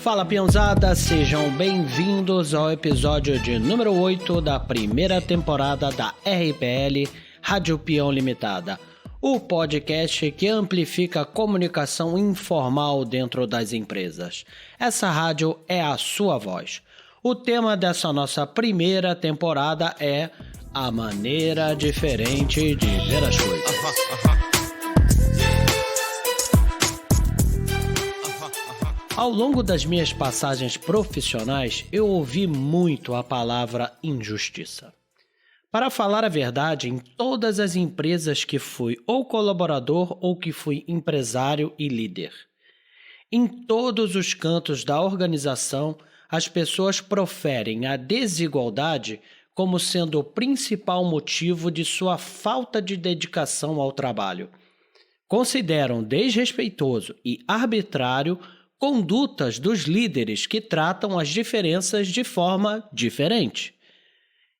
Fala, peãozada, sejam bem-vindos ao episódio de número 8 da primeira temporada da RPL, Rádio Peão Limitada, o podcast que amplifica a comunicação informal dentro das empresas. Essa rádio é a sua voz. O tema dessa nossa primeira temporada é a maneira diferente de ver as coisas. Ao longo das minhas passagens profissionais, eu ouvi muito a palavra injustiça. Para falar a verdade, em todas as empresas que fui ou colaborador ou que fui empresário e líder. Em todos os cantos da organização, as pessoas proferem a desigualdade como sendo o principal motivo de sua falta de dedicação ao trabalho. Consideram desrespeitoso e arbitrário condutas dos líderes que tratam as diferenças de forma diferente.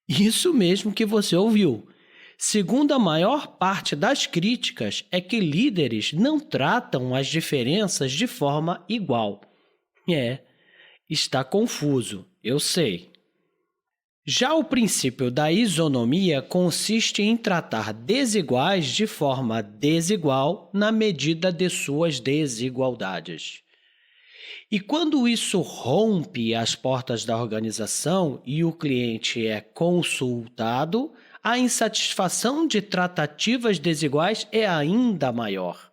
Isso mesmo que você ouviu. Segundo a maior parte das críticas, é que líderes não tratam as diferenças de forma igual. Está confuso, eu sei. Já o princípio da isonomia consiste em tratar desiguais de forma desigual na medida de suas desigualdades. E quando isso rompe as portas da organização e o cliente é consultado, a insatisfação de tratativas desiguais é ainda maior.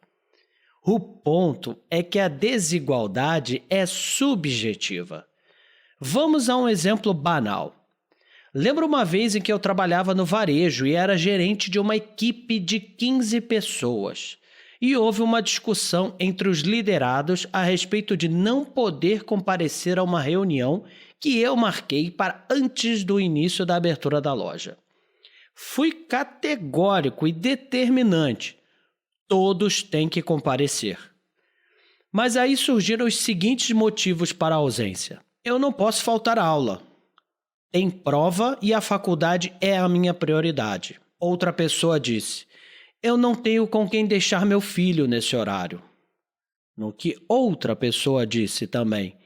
O ponto é que a desigualdade é subjetiva. Vamos a um exemplo banal. Lembro uma vez em que eu trabalhava no varejo e era gerente de uma equipe de 15 pessoas. E houve uma discussão entre os liderados a respeito de não poder comparecer a uma reunião que eu marquei para antes do início da abertura da loja. Fui categórico e determinante. Todos têm que comparecer. Mas aí surgiram os seguintes motivos para a ausência. Eu não posso faltar à aula. Tem prova e a faculdade é a minha prioridade. Outra pessoa disse: eu não tenho com quem deixar meu filho nesse horário. No que outra pessoa disse também: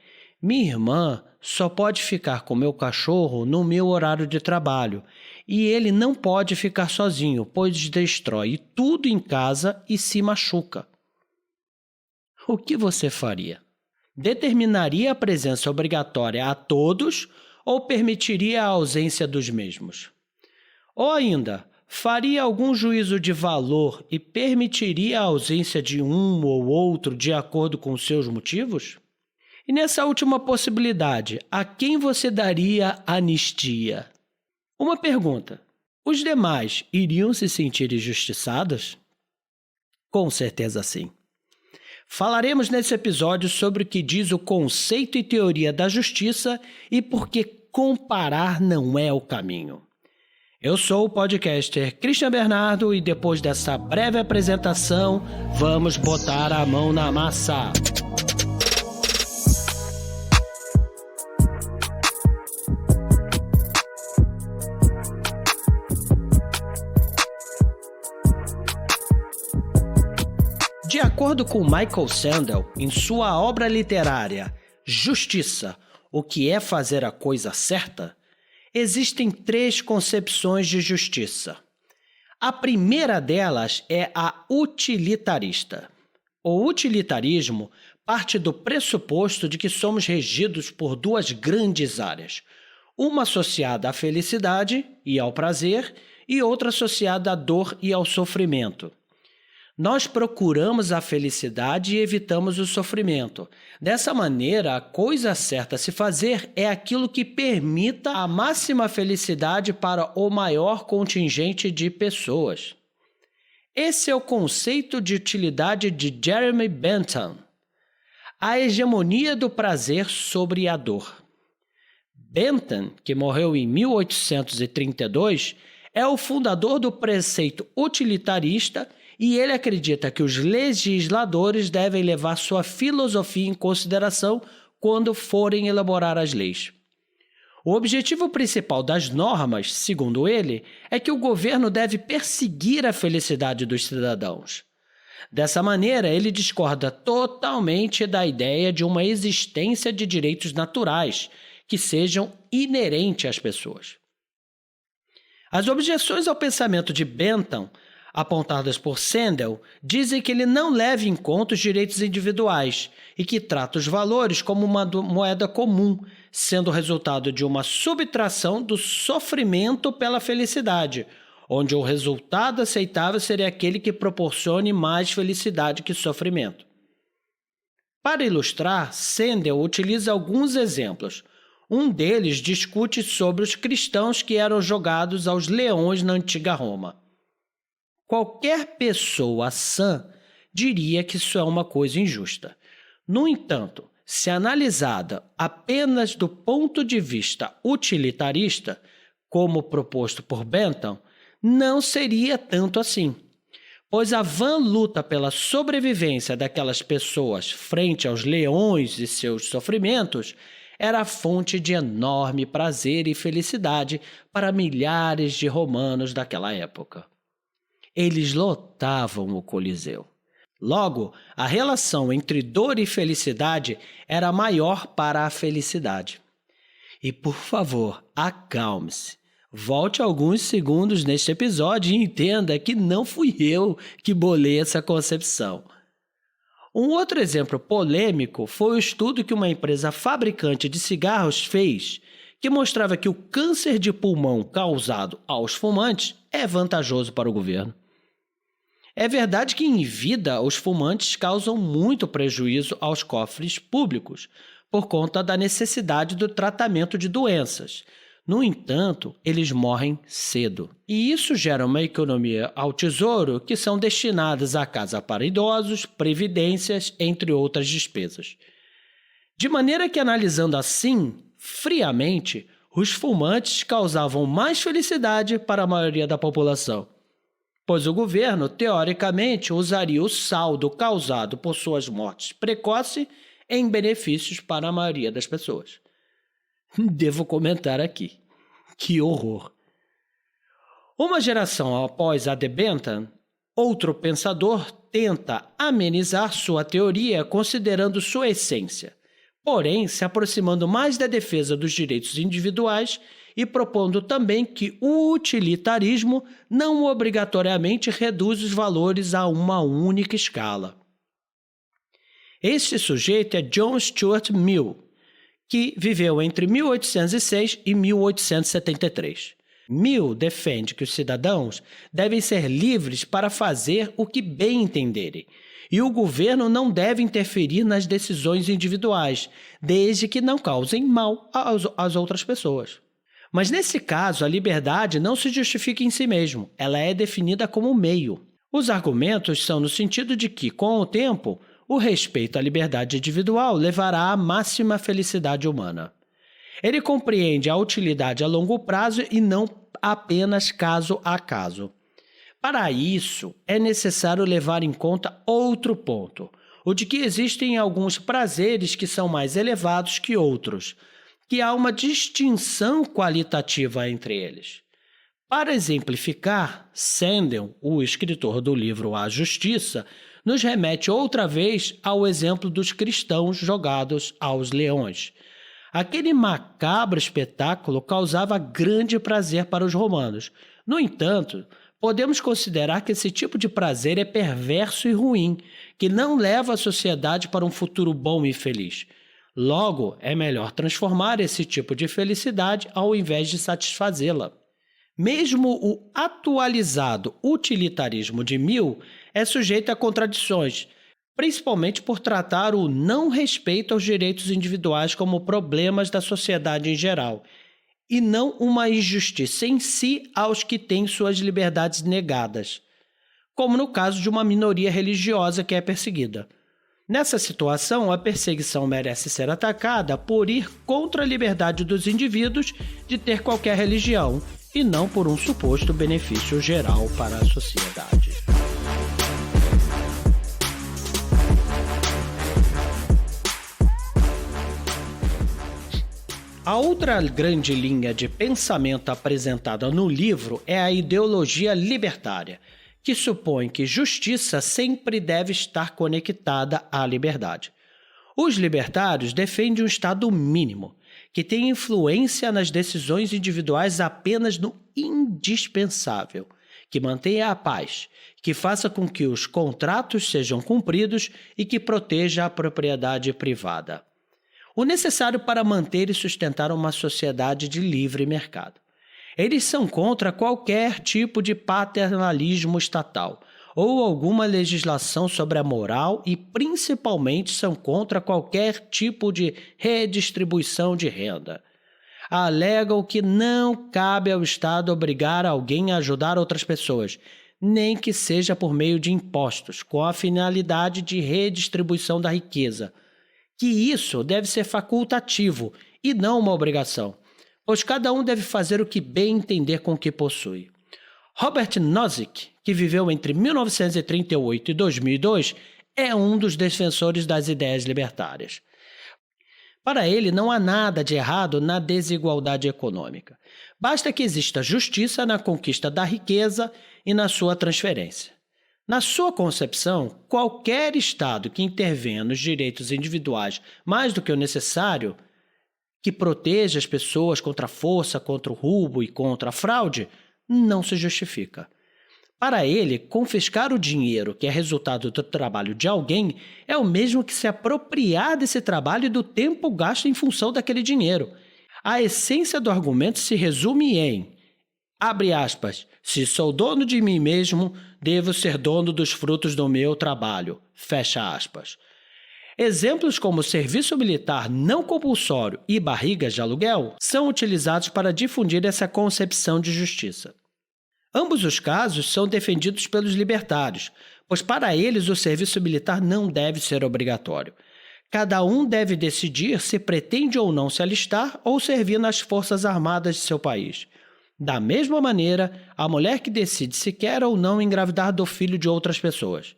minha irmã só pode ficar com meu cachorro no meu horário de trabalho e ele não pode ficar sozinho, pois destrói tudo em casa e se machuca. O que você faria? Determinaria a presença obrigatória a todos ou permitiria a ausência dos mesmos? Ou ainda, faria algum juízo de valor e permitiria a ausência de um ou outro de acordo com seus motivos? E nessa última possibilidade, a quem você daria anistia? Uma pergunta: os demais iriam se sentir injustiçados? Com certeza sim. Falaremos nesse episódio sobre o que diz o conceito e teoria da justiça e por que comparar não é o caminho. Eu sou o podcaster Christian Bernardo e depois dessa breve apresentação, vamos botar a mão na massa. De acordo com Michael Sandel, em sua obra literária Justiça, o que é fazer a coisa certa, existem 3 concepções de justiça. A primeira delas é a utilitarista. O utilitarismo parte do pressuposto de que somos regidos por 2 grandes áreas, uma associada à felicidade e ao prazer e outra associada à dor e ao sofrimento. Nós procuramos a felicidade e evitamos o sofrimento. Dessa maneira, a coisa certa a se fazer é aquilo que permita a máxima felicidade para o maior contingente de pessoas. Esse é o conceito de utilidade de Jeremy Bentham. A hegemonia do prazer sobre a dor. Bentham, que morreu em 1832, é o fundador do preceito utilitarista e ele acredita que os legisladores devem levar sua filosofia em consideração quando forem elaborar as leis. O objetivo principal das normas, segundo ele, é que o governo deve perseguir a felicidade dos cidadãos. Dessa maneira, ele discorda totalmente da ideia de uma existência de direitos naturais que sejam inerentes às pessoas. As objeções ao pensamento de Bentham, apontadas por Sandel, dizem que ele não leva em conta os direitos individuais e que trata os valores como uma moeda comum, sendo resultado de uma subtração do sofrimento pela felicidade, onde o resultado aceitável seria aquele que proporcione mais felicidade que sofrimento. Para ilustrar, Sandel utiliza alguns exemplos. Um deles discute sobre os cristãos que eram jogados aos leões na antiga Roma. Qualquer pessoa sã diria que isso é uma coisa injusta. No entanto, se analisada apenas do ponto de vista utilitarista, como proposto por Bentham, não seria tanto assim, pois a vã luta pela sobrevivência daquelas pessoas frente aos leões e seus sofrimentos era fonte de enorme prazer e felicidade para milhares de romanos daquela época. Eles lotavam o Coliseu. Logo, a relação entre dor e felicidade era maior para a felicidade. E, por favor, acalme-se. Volte alguns segundos neste episódio e entenda que não fui eu que bolei essa concepção. Um outro exemplo polêmico foi o estudo que uma empresa fabricante de cigarros fez, que mostrava que o câncer de pulmão causado aos fumantes é vantajoso para o governo. É verdade que em vida os fumantes causam muito prejuízo aos cofres públicos, por conta da necessidade do tratamento de doenças. No entanto, eles morrem cedo. E isso gera uma economia ao tesouro que são destinadas à casa para idosos, previdências, entre outras despesas. De maneira que, analisando assim, friamente, os fumantes causavam mais felicidade para a maioria da população, pois o governo, teoricamente, usaria o saldo causado por suas mortes precoces em benefícios para a maioria das pessoas. Devo comentar aqui. Que horror! Uma geração após a de Bentham, outro pensador tenta amenizar sua teoria considerando sua essência, porém se aproximando mais da defesa dos direitos individuais e propondo também que o utilitarismo não obrigatoriamente reduz os valores a uma única escala. Este sujeito é John Stuart Mill, que viveu entre 1806 e 1873. Mill defende que os cidadãos devem ser livres para fazer o que bem entenderem, e o governo não deve interferir nas decisões individuais, desde que não causem mal às outras pessoas. Mas nesse caso, a liberdade não se justifica em si mesmo, ela é definida como meio. Os argumentos são no sentido de que, com o tempo, o respeito à liberdade individual levará à máxima felicidade humana. Ele compreende a utilidade a longo prazo e não apenas caso a caso. Para isso, é necessário levar em conta outro ponto, o de que existem alguns prazeres que são mais elevados que outros, que há uma distinção qualitativa entre eles. Para exemplificar, Sandel, o escritor do livro A Justiça, nos remete outra vez ao exemplo dos cristãos jogados aos leões. Aquele macabro espetáculo causava grande prazer para os romanos. No entanto, podemos considerar que esse tipo de prazer é perverso e ruim, que não leva a sociedade para um futuro bom e feliz. Logo, é melhor transformar esse tipo de felicidade ao invés de satisfazê-la. Mesmo o atualizado utilitarismo de Mill é sujeito a contradições, principalmente por tratar o não respeito aos direitos individuais como problemas da sociedade em geral, e não uma injustiça em si aos que têm suas liberdades negadas, como no caso de uma minoria religiosa que é perseguida. Nessa situação, a perseguição merece ser atacada por ir contra a liberdade dos indivíduos de ter qualquer religião, e não por um suposto benefício geral para a sociedade. A outra grande linha de pensamento apresentada no livro é a ideologia libertária, que supõe que justiça sempre deve estar conectada à liberdade. Os libertários defendem um Estado mínimo, que tem influência nas decisões individuais apenas no indispensável, que mantenha a paz, que faça com que os contratos sejam cumpridos e que proteja a propriedade privada. O necessário para manter e sustentar uma sociedade de livre mercado. Eles são contra qualquer tipo de paternalismo estatal ou alguma legislação sobre a moral e principalmente são contra qualquer tipo de redistribuição de renda. Alegam que não cabe ao Estado obrigar alguém a ajudar outras pessoas, nem que seja por meio de impostos, com a finalidade de redistribuição da riqueza, que isso deve ser facultativo e não uma obrigação, pois cada um deve fazer o que bem entender com o que possui. Robert Nozick, que viveu entre 1938 e 2002, é um dos defensores das ideias libertárias. Para ele, não há nada de errado na desigualdade econômica. Basta que exista justiça na conquista da riqueza e na sua transferência. Na sua concepção, qualquer Estado que intervenha nos direitos individuais mais do que o necessário, que proteja as pessoas contra a força, contra o roubo e contra a fraude, não se justifica. Para ele, confiscar o dinheiro que é resultado do trabalho de alguém é o mesmo que se apropriar desse trabalho e do tempo gasto em função daquele dinheiro. A essência do argumento se resume em, abre aspas, se sou dono de mim mesmo, devo ser dono dos frutos do meu trabalho, fecha aspas. Exemplos como serviço militar não compulsório e barrigas de aluguel são utilizados para difundir essa concepção de justiça. Ambos os casos são defendidos pelos libertários, pois para eles o serviço militar não deve ser obrigatório. Cada um deve decidir se pretende ou não se alistar ou servir nas forças armadas de seu país. Da mesma maneira, a mulher que decide se quer ou não engravidar do filho de outras pessoas.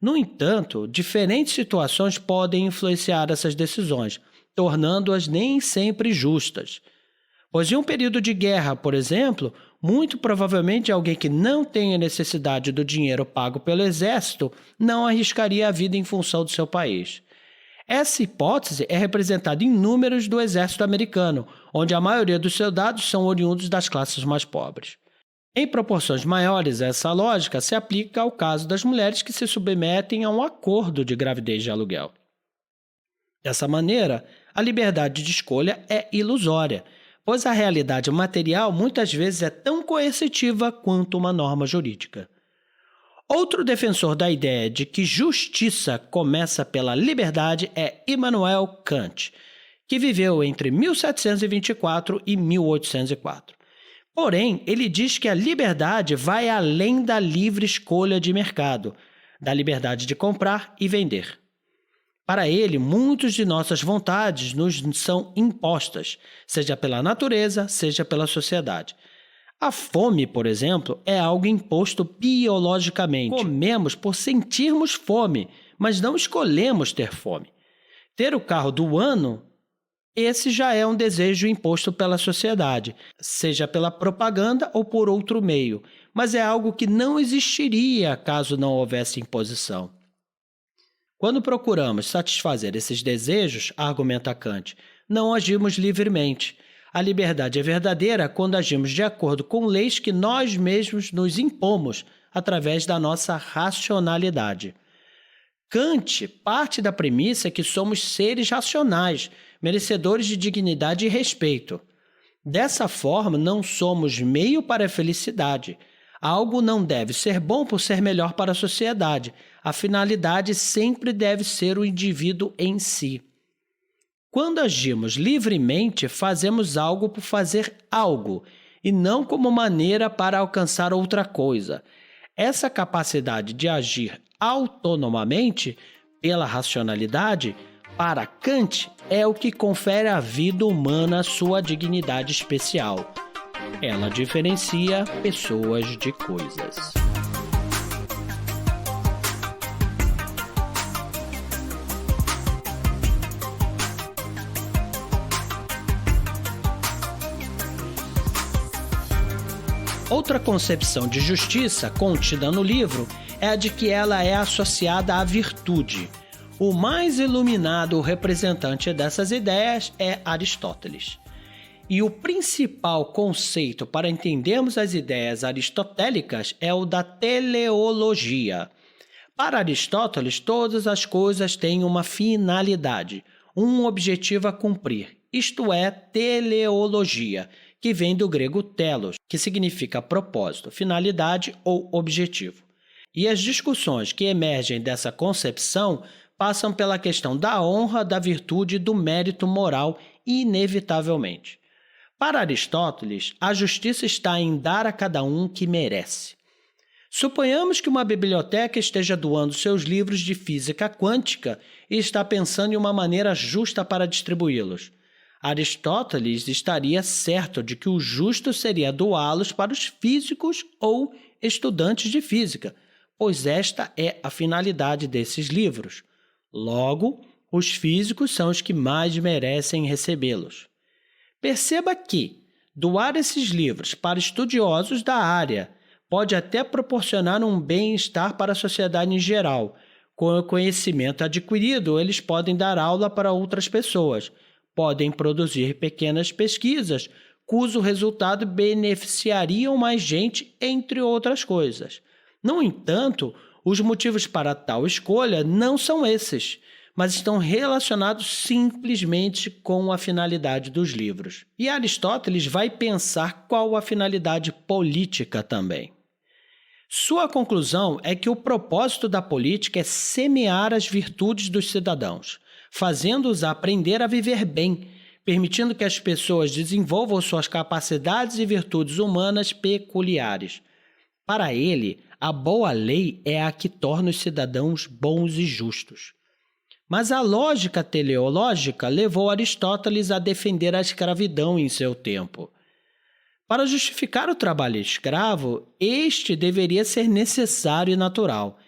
No entanto, diferentes situações podem influenciar essas decisões, tornando-as nem sempre justas. Pois em um período de guerra, por exemplo, muito provavelmente alguém que não tenha necessidade do dinheiro pago pelo exército não arriscaria a vida em função do seu país. Essa hipótese é representada em números do exército americano, onde a maioria dos soldados são oriundos das classes mais pobres. Em proporções maiores, essa lógica se aplica ao caso das mulheres que se submetem a um acordo de gravidez de aluguel. Dessa maneira, a liberdade de escolha é ilusória, pois a realidade material muitas vezes é tão coercitiva quanto uma norma jurídica. Outro defensor da ideia de que justiça começa pela liberdade é Immanuel Kant, que viveu entre 1724 e 1804. Porém, ele diz que a liberdade vai além da livre escolha de mercado, da liberdade de comprar e vender. Para ele, muitas de nossas vontades nos são impostas, seja pela natureza, seja pela sociedade. A fome, por exemplo, é algo imposto biologicamente. Comemos por sentirmos fome, mas não escolhemos ter fome. Ter o carro do ano, esse já é um desejo imposto pela sociedade, seja pela propaganda ou por outro meio, mas é algo que não existiria caso não houvesse imposição. Quando procuramos satisfazer esses desejos, argumenta Kant, não agimos livremente. A liberdade é verdadeira quando agimos de acordo com leis que nós mesmos nos impomos através da nossa racionalidade. Kant parte da premissa que somos seres racionais, merecedores de dignidade e respeito. Dessa forma, não somos meio para a felicidade. Algo não deve ser bom por ser melhor para a sociedade. A finalidade sempre deve ser o indivíduo em si. Quando agimos livremente, fazemos algo por fazer algo, e não como maneira para alcançar outra coisa. Essa capacidade de agir autonomamente, pela racionalidade, para Kant, é o que confere à vida humana sua dignidade especial. Ela diferencia pessoas de coisas. Outra concepção de justiça contida no livro é a de que ela é associada à virtude. O mais iluminado representante dessas ideias é Aristóteles. E o principal conceito para entendermos as ideias aristotélicas é o da teleologia. Para Aristóteles, todas as coisas têm uma finalidade, um objetivo a cumprir, isto é, teleologia, que vem do grego telos, que significa propósito, finalidade ou objetivo. E as discussões que emergem dessa concepção passam pela questão da honra, da virtude e do mérito moral, inevitavelmente. Para Aristóteles, a justiça está em dar a cada um o que merece. Suponhamos que uma biblioteca esteja doando seus livros de física quântica e está pensando em uma maneira justa para distribuí-los. Aristóteles estaria certo de que o justo seria doá-los para os físicos ou estudantes de física, pois esta é a finalidade desses livros. Logo, os físicos são os que mais merecem recebê-los. Perceba que doar esses livros para estudiosos da área pode até proporcionar um bem-estar para a sociedade em geral. Com o conhecimento adquirido, eles podem dar aula para outras pessoas, podem produzir pequenas pesquisas, cujo resultado beneficiariam mais gente, entre outras coisas. No entanto, os motivos para tal escolha não são esses, mas estão relacionados simplesmente com a finalidade dos livros. E Aristóteles vai pensar qual a finalidade política também. Sua conclusão é que o propósito da política é semear as virtudes dos cidadãos, fazendo-os aprender a viver bem, permitindo que as pessoas desenvolvam suas capacidades e virtudes humanas peculiares. Para ele, a boa lei é a que torna os cidadãos bons e justos. Mas a lógica teleológica levou Aristóteles a defender a escravidão em seu tempo. Para justificar o trabalho escravo, este deveria ser necessário e natural.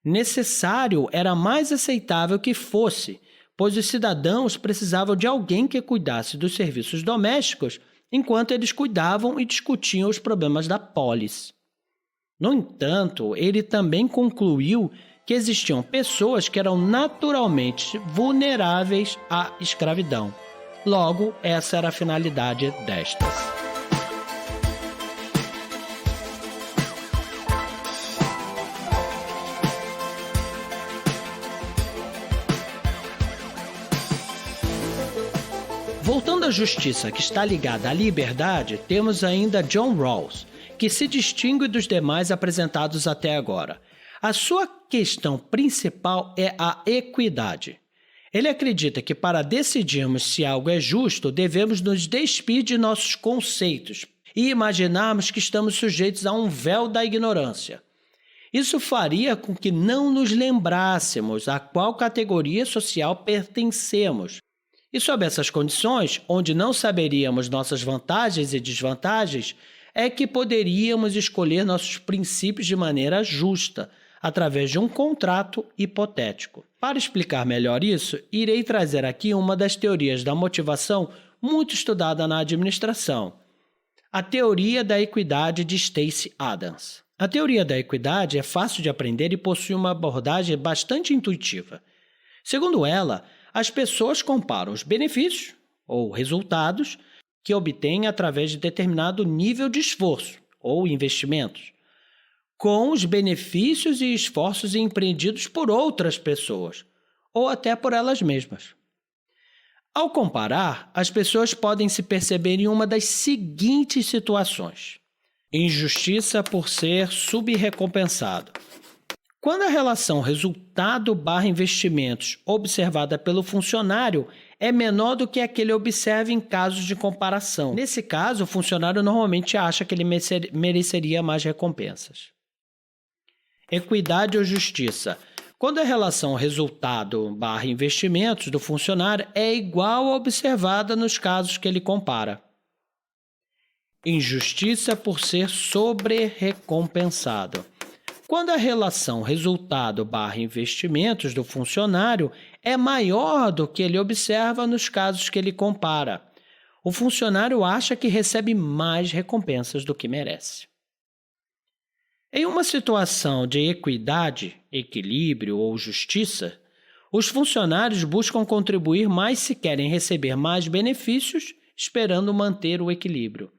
Necessário era mais aceitável que fosse, pois os cidadãos precisavam de alguém que cuidasse dos serviços domésticos enquanto eles cuidavam e discutiam os problemas da polis. No entanto, ele também concluiu que existiam pessoas que eram naturalmente vulneráveis à escravidão. Logo, essa era a finalidade destas. Voltando à justiça que está ligada à liberdade, temos ainda John Rawls, que se distingue dos demais apresentados até agora. A sua questão principal é a equidade. Ele acredita que para decidirmos se algo é justo, devemos nos despir de nossos conceitos e imaginarmos que estamos sujeitos a um véu da ignorância. Isso faria com que não nos lembrássemos a qual categoria social pertencemos. E sob essas condições, onde não saberíamos nossas vantagens e desvantagens, é que poderíamos escolher nossos princípios de maneira justa, através de um contrato hipotético. Para explicar melhor isso, irei trazer aqui uma das teorias da motivação muito estudada na administração, a teoria da equidade de Stacey Adams. A teoria da equidade é fácil de aprender e possui uma abordagem bastante intuitiva. Segundo ela, as pessoas comparam os benefícios, ou resultados, que obtêm através de determinado nível de esforço, ou investimentos, com os benefícios e esforços empreendidos por outras pessoas, ou até por elas mesmas. Ao comparar, as pessoas podem se perceber em uma das seguintes situações: injustiça por ser subrecompensado. Quando a relação resultado/investimentos observada pelo funcionário é menor do que a que ele observa em casos de comparação. Nesse caso, o funcionário normalmente acha que ele mereceria mais recompensas. Equidade ou justiça. Quando a relação resultado/investimentos do funcionário é igual à observada nos casos que ele compara. Injustiça por ser sobre-recompensado. Quando a relação resultado/investimentos do funcionário é maior do que ele observa nos casos que ele compara. o funcionário acha que recebe mais recompensas do que merece. Em uma situação de equidade, equilíbrio ou justiça, os funcionários buscam contribuir mais se querem receber mais benefícios, esperando manter o equilíbrio.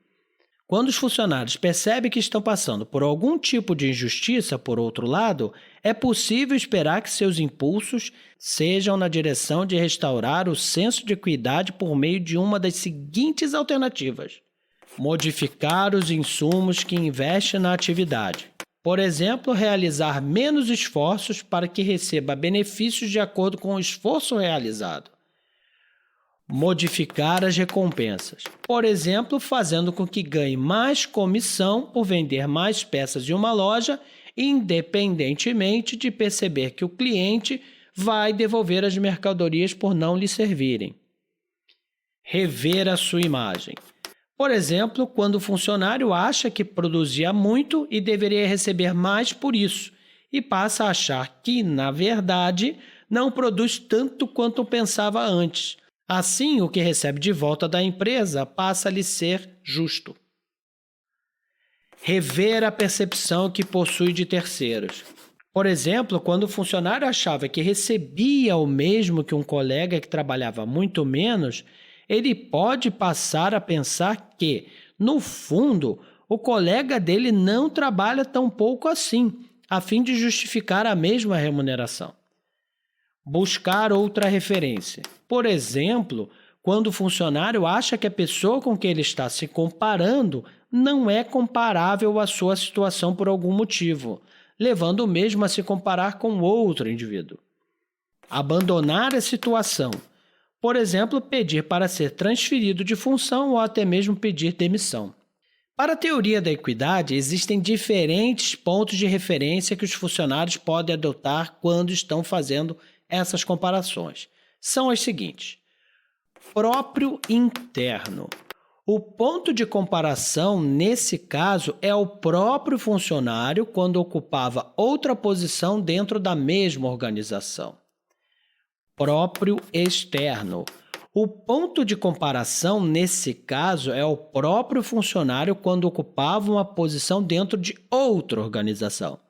Quando os funcionários percebem que estão passando por algum tipo de injustiça, por outro lado, é possível esperar que seus impulsos sejam na direção de restaurar o senso de equidade por meio de uma das seguintes alternativas: modificar os insumos que investe na atividade. Por exemplo, realizar menos esforços para que receba benefícios de acordo com o esforço realizado. Modificar as recompensas. Por exemplo, fazendo com que ganhe mais comissão por vender mais peças em uma loja, independentemente de perceber que o cliente vai devolver as mercadorias por não lhe servirem. Rever a sua imagem. Por exemplo, quando o funcionário acha que produzia muito e deveria receber mais por isso, e passa a achar que, na verdade, não produz tanto quanto pensava antes. Assim, o que recebe de volta da empresa passa a lhe ser justo. Rever a percepção que possui de terceiros. Por exemplo, quando o funcionário achava que recebia o mesmo que um colega que trabalhava muito menos, ele pode passar a pensar que, no fundo, o colega dele não trabalha tão pouco assim, a fim de justificar a mesma remuneração. Buscar outra referência. Por exemplo, quando o funcionário acha que a pessoa com quem ele está se comparando não é comparável à sua situação por algum motivo, levando o mesmo a se comparar com outro indivíduo. Abandonar a situação. Por exemplo, pedir para ser transferido de função ou até mesmo pedir demissão. Para a teoria da equidade, existem diferentes pontos de referência que os funcionários podem adotar quando estão fazendo essas comparações. São as seguintes: próprio interno. O ponto de comparação, nesse caso, é o próprio funcionário quando ocupava outra posição dentro da mesma organização. Próprio externo. O ponto de comparação, nesse caso, é o próprio funcionário quando ocupava uma posição dentro de outra organização.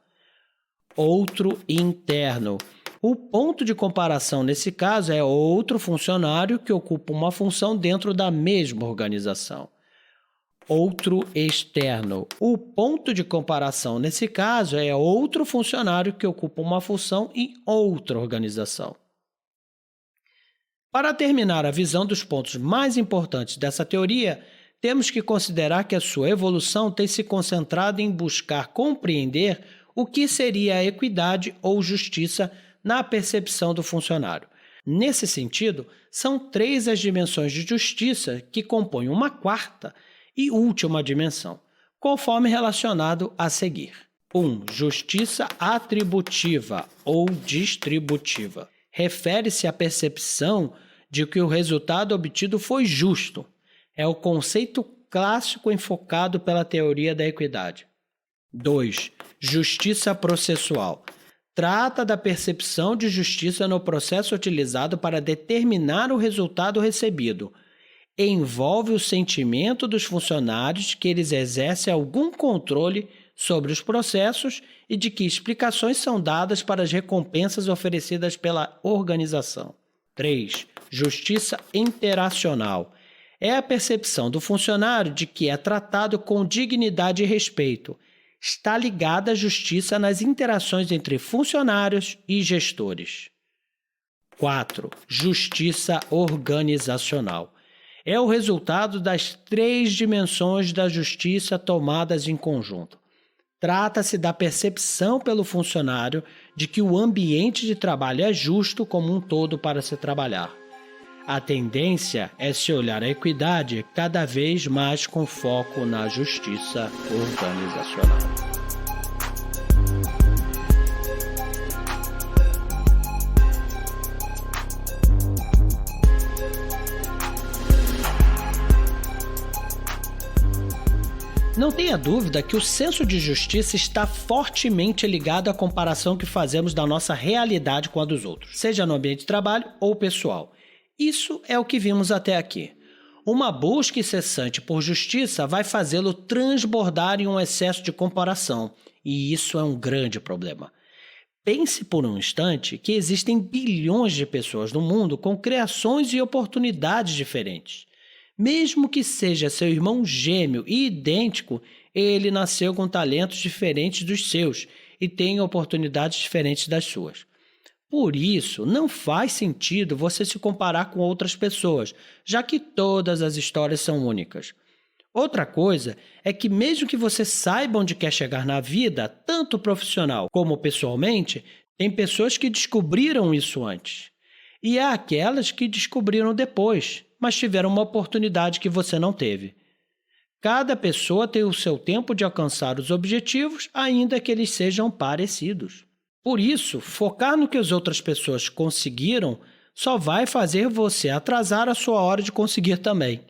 Outro interno. O ponto de comparação, nesse caso, é outro funcionário que ocupa uma função dentro da mesma organização. Outro externo. O ponto de comparação, nesse caso, é outro funcionário que ocupa uma função em outra organização. Para terminar a visão dos pontos mais importantes dessa teoria, temos que considerar que a sua evolução tem se concentrado em buscar compreender o que seria a equidade ou justiça na percepção do funcionário. Nesse sentido, são 3 as dimensões de justiça que compõem uma quarta e última dimensão, conforme relacionado a seguir. 1. Justiça atributiva ou distributiva. Refere-se à percepção de que o resultado obtido foi justo. É o conceito clássico enfocado pela teoria da equidade. 2. Justiça processual. Trata da percepção de justiça no processo utilizado para determinar o resultado recebido. Envolve o sentimento dos funcionários de que eles exercem algum controle sobre os processos e de que explicações são dadas para as recompensas oferecidas pela organização. 3. Justiça interacional. É a percepção do funcionário de que é tratado com dignidade e respeito. Está ligada à justiça nas interações entre funcionários e gestores. 4. Justiça organizacional. É o resultado das 3 dimensões da justiça tomadas em conjunto. Trata-se da percepção pelo funcionário de que o ambiente de trabalho é justo como um todo para se trabalhar. A tendência é se olhar a equidade cada vez mais com foco na justiça organizacional. Não tenha dúvida que o senso de justiça está fortemente ligado à comparação que fazemos da nossa realidade com a dos outros, seja no ambiente de trabalho ou pessoal. Isso é o que vimos até aqui. Uma busca incessante por justiça vai fazê-lo transbordar em um excesso de comparação, e isso é um grande problema. Pense por um instante que existem bilhões de pessoas no mundo com criações e oportunidades diferentes. Mesmo que seja seu irmão gêmeo e idêntico, ele nasceu com talentos diferentes dos seus e tem oportunidades diferentes das suas. Por isso, não faz sentido você se comparar com outras pessoas, já que todas as histórias são únicas. Outra coisa é que, mesmo que você saiba onde quer chegar na vida, tanto profissional como pessoalmente, tem pessoas que descobriram isso antes. E há aquelas que descobriram depois, mas tiveram uma oportunidade que você não teve. Cada pessoa tem o seu tempo de alcançar os objetivos, ainda que eles sejam parecidos. Por isso, focar no que as outras pessoas conseguiram só vai fazer você atrasar a sua hora de conseguir também.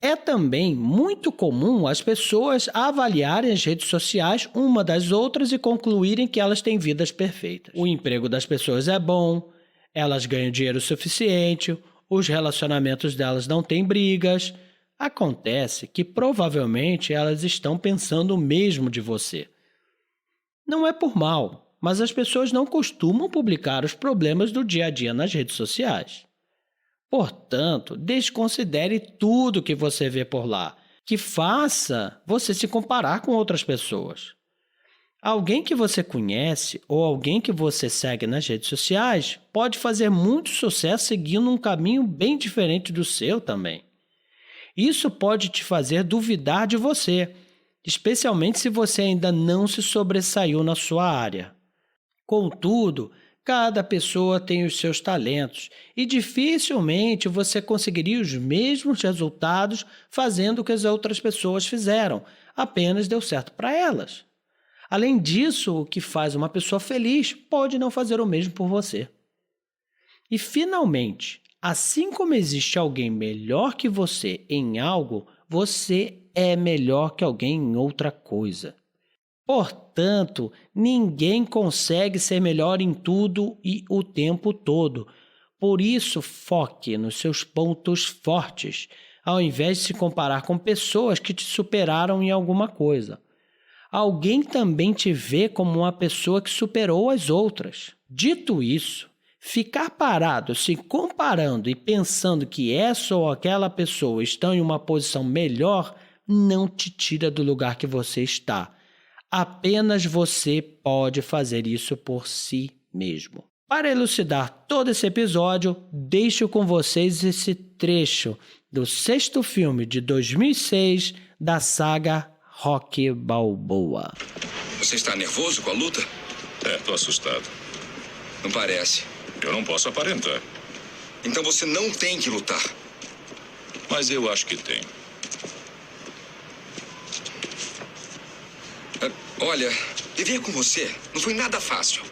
É também muito comum as pessoas avaliarem as redes sociais uma das outras e concluírem que elas têm vidas perfeitas. O emprego das pessoas é bom, elas ganham dinheiro suficiente, os relacionamentos delas não têm brigas. Acontece que provavelmente elas estão pensando o mesmo de você. Não é por mal, mas as pessoas não costumam publicar os problemas do dia a dia nas redes sociais. Portanto, desconsidere tudo que você vê por lá, que faça você se comparar com outras pessoas. Alguém que você conhece ou alguém que você segue nas redes sociais pode fazer muito sucesso seguindo um caminho bem diferente do seu também. Isso pode te fazer duvidar de você, especialmente se você ainda não se sobressaiu na sua área. Contudo, cada pessoa tem os seus talentos e dificilmente você conseguiria os mesmos resultados fazendo o que as outras pessoas fizeram, apenas deu certo para elas. Além disso, o que faz uma pessoa feliz pode não fazer o mesmo por você. E, finalmente, assim como existe alguém melhor que você em algo, você é melhor que alguém em outra coisa. Portanto, ninguém consegue ser melhor em tudo e o tempo todo. Por isso, foque nos seus pontos fortes, ao invés de se comparar com pessoas que te superaram em alguma coisa. Alguém também te vê como uma pessoa que superou as outras. Dito isso, ficar parado se comparando e pensando que essa ou aquela pessoa estão em uma posição melhor não te tira do lugar que você está. Apenas você pode fazer isso por si mesmo. Para elucidar todo esse episódio, deixo com vocês esse trecho do 6º filme de 2006 da saga Rocky Balboa. Você está nervoso com a luta? Tô assustado. Não parece. Eu não posso aparentar. Então você não tem que lutar. Mas eu acho que tem. Olha, viver com você não foi nada fácil.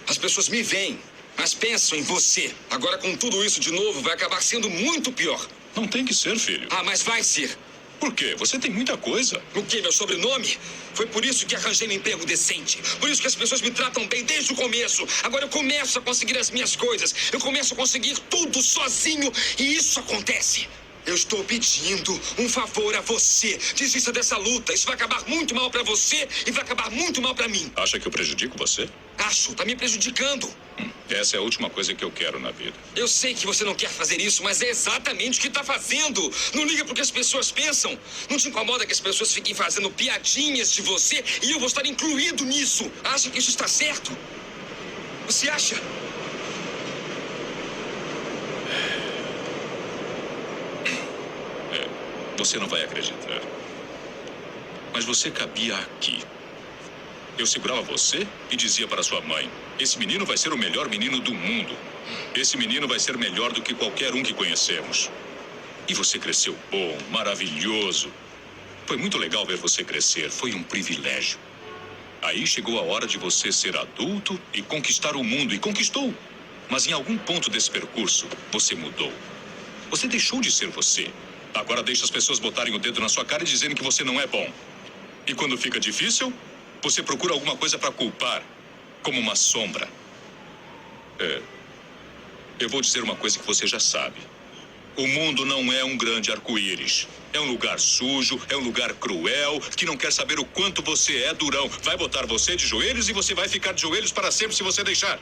As pessoas me veem, mas pensam em você. Agora, com tudo isso de novo, vai acabar sendo muito pior. Não tem que ser, filho. Ah, mas vai ser. Por quê? Você tem muita coisa. O quê? Meu sobrenome? Foi por isso que arranjei um emprego decente. Por isso que as pessoas me tratam bem desde o começo. Agora eu começo a conseguir as minhas coisas. Eu começo a conseguir tudo sozinho. E isso acontece. Eu estou pedindo um favor a você. Desista dessa luta. Isso vai acabar muito mal pra você e vai acabar muito mal pra mim. Acha que eu prejudico você? Acho. Tá me prejudicando. Essa é a última coisa que eu quero na vida. Eu sei que você não quer fazer isso, mas é exatamente o que tá fazendo. Não liga pro que as pessoas pensam. Não te incomoda que as pessoas fiquem fazendo piadinhas de você e eu vou estar incluído nisso. Acha que isso está certo? Você acha? Você não vai acreditar. Mas você cabia aqui. Eu segurava você e dizia para sua mãe: esse menino vai ser o melhor menino do mundo. Esse menino vai ser melhor do que qualquer um que conhecemos. E você cresceu bom, maravilhoso. Foi muito legal ver você crescer. Foi um privilégio. Aí chegou a hora de você ser adulto e conquistar o mundo. E conquistou. Mas em algum ponto desse percurso, você mudou. Você deixou de ser você. Agora deixa as pessoas botarem o dedo na sua cara e dizerem que você não é bom. E quando fica difícil, você procura alguma coisa para culpar, como uma sombra. Eu vou dizer uma coisa que você já sabe. O mundo não é um grande arco-íris. É um lugar sujo, é um lugar cruel, que não quer saber o quanto você é durão. Vai botar você de joelhos e você vai ficar de joelhos para sempre se você deixar.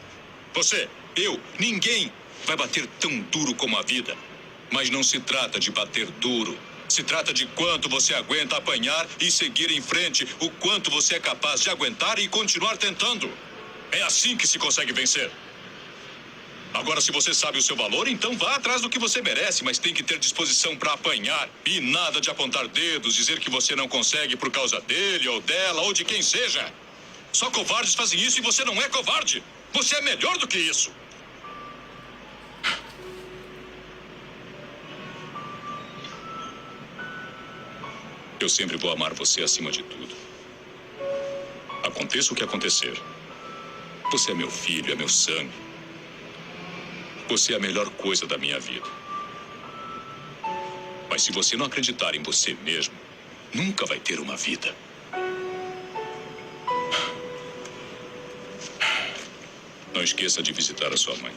Você, eu, ninguém vai bater tão duro como a vida. Mas não se trata de bater duro. Se trata de quanto você aguenta apanhar e seguir em frente, o quanto você é capaz de aguentar e continuar tentando. É assim que se consegue vencer. Agora, se você sabe o seu valor, então vá atrás do que você merece, mas tem que ter disposição para apanhar. E nada de apontar dedos, dizer que você não consegue por causa dele ou dela ou de quem seja. Só covardes fazem isso e você não é covarde. Você é melhor do que isso. Eu sempre vou amar você acima de tudo. Aconteça o que acontecer. Você é meu filho, é meu sangue. Você é a melhor coisa da minha vida. Mas se você não acreditar em você mesmo, nunca vai ter uma vida. Não esqueça de visitar a sua mãe.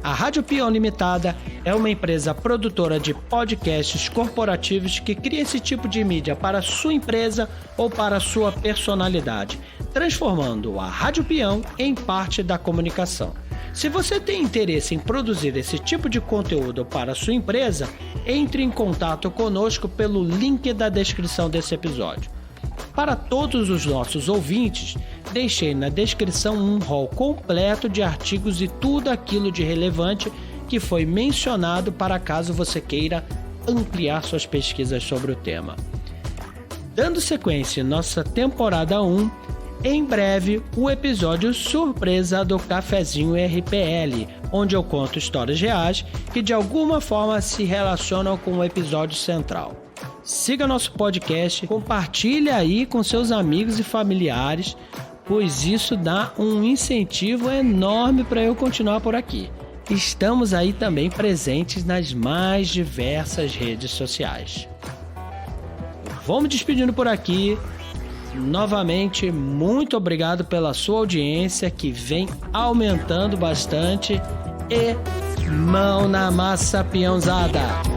A Rádio Peão Limitada é uma empresa produtora de podcasts corporativos que cria esse tipo de mídia para sua empresa ou para sua personalidade, transformando a Rádio Peão em parte da comunicação. Se você tem interesse em produzir esse tipo de conteúdo para sua empresa, entre em contato conosco pelo link da descrição desse episódio. Para todos os nossos ouvintes, deixei na descrição um rol completo de artigos e tudo aquilo de relevante que foi mencionado para caso você queira ampliar suas pesquisas sobre o tema. Dando sequência em nossa temporada 1, em breve o episódio surpresa do Cafezinho RPL, onde eu conto histórias reais que de alguma forma se relacionam com o episódio central. Siga nosso podcast, compartilhe aí com seus amigos e familiares, pois isso dá um incentivo enorme para eu continuar por aqui. Estamos aí também presentes nas mais diversas redes sociais. Vou me despedindo por aqui. Novamente, muito obrigado pela sua audiência, que vem aumentando bastante. E mão na massa, peãozada!